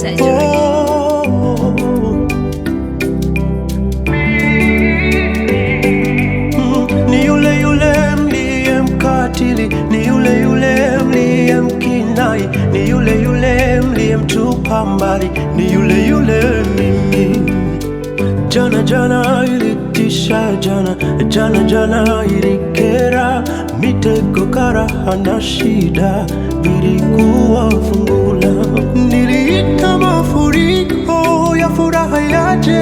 Surgery. Ni yule yule mliyemkatili, ni yule yule mliyemkinai, ni yule yule mliyemtupa mbali, ni yule yule mimi. Jana ilitisha, jana ilikera, mitego karaha na shida vilikuwa fungula. Niliita mafuriko ya furaha yaje,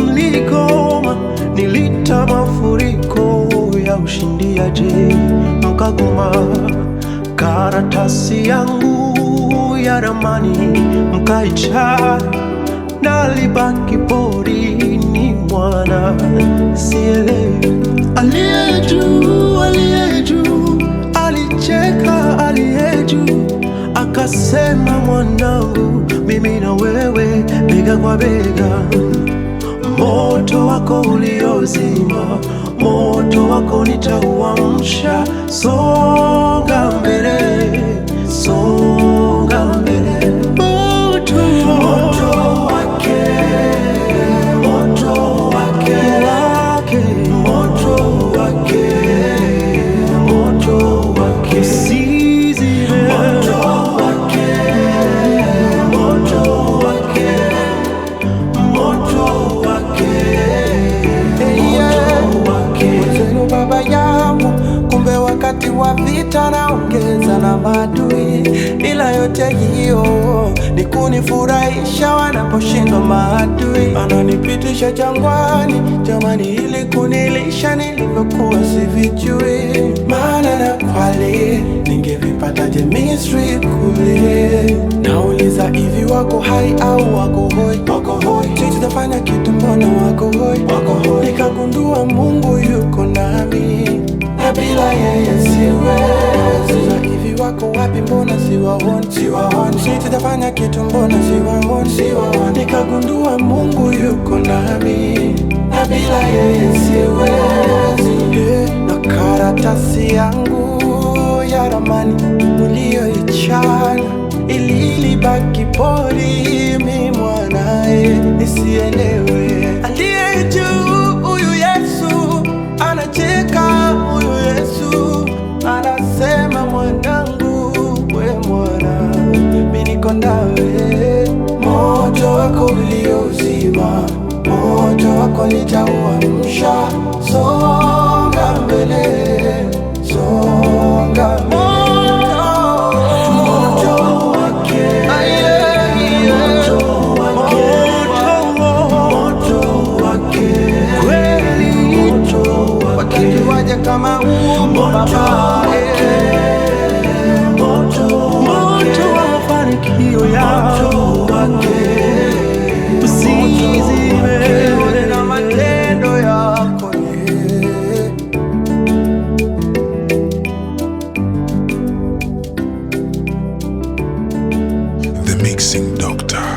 mligoma. Niliita mafuriko ya ushindi yaje, mkagoma. Karatasi yangu ya ramani mkaicha, nalibaki porini mwana sielewi. Aliye juu alicheka, aliye juu akasema, mwanangu, mimi na wewe bega kwa bega. Moto wako uliozima, moto wako nitauamsha. Songa mbele, songa mbele. Moto wake, moto wake, moto wake, moto wake, usizime. Moto wake, moto wake, moto wake, moto wake. Mwenzenu baba yangu, kumbe wakati wa vita naongeza na maadui, ila yote hiyo ni kunifurahisha wanaposhindwa maadui. Ananipitisha jangwani, jamani, ili kunilisha nilivyokuwa sivijui. Maana na kweli ningevipataje Misri kule? Nauliza, hivi wako hai au wako hoi? Wako hoi. Sitafanya kitu, mbona wako hoi? Wako hoi. Nikagundua Mungu yuko nami, na bila yeye siwezi. Hivi wako wapi, mbona siwaoni? Siwaoni. Sitafanya kitu, mbona siwaoni? Siwaoni. Nikagundua Mungu yuko nami, na bila yeye siwezi. Na karatasi yangu ya ramani mlioichana ilibaki porini, mwanae nisielewe. Aliye juu huyu Yesu anacheka, huyu Yesu anasema, mwanangu, we mwana, mimi niko nawe. Moto wako uliozima, moto wako nitauamsha. Songa mbele, songa mbele. Kama baba, moto wa mafanikio yako, usizime na matendo yako. The Mixing Doctor.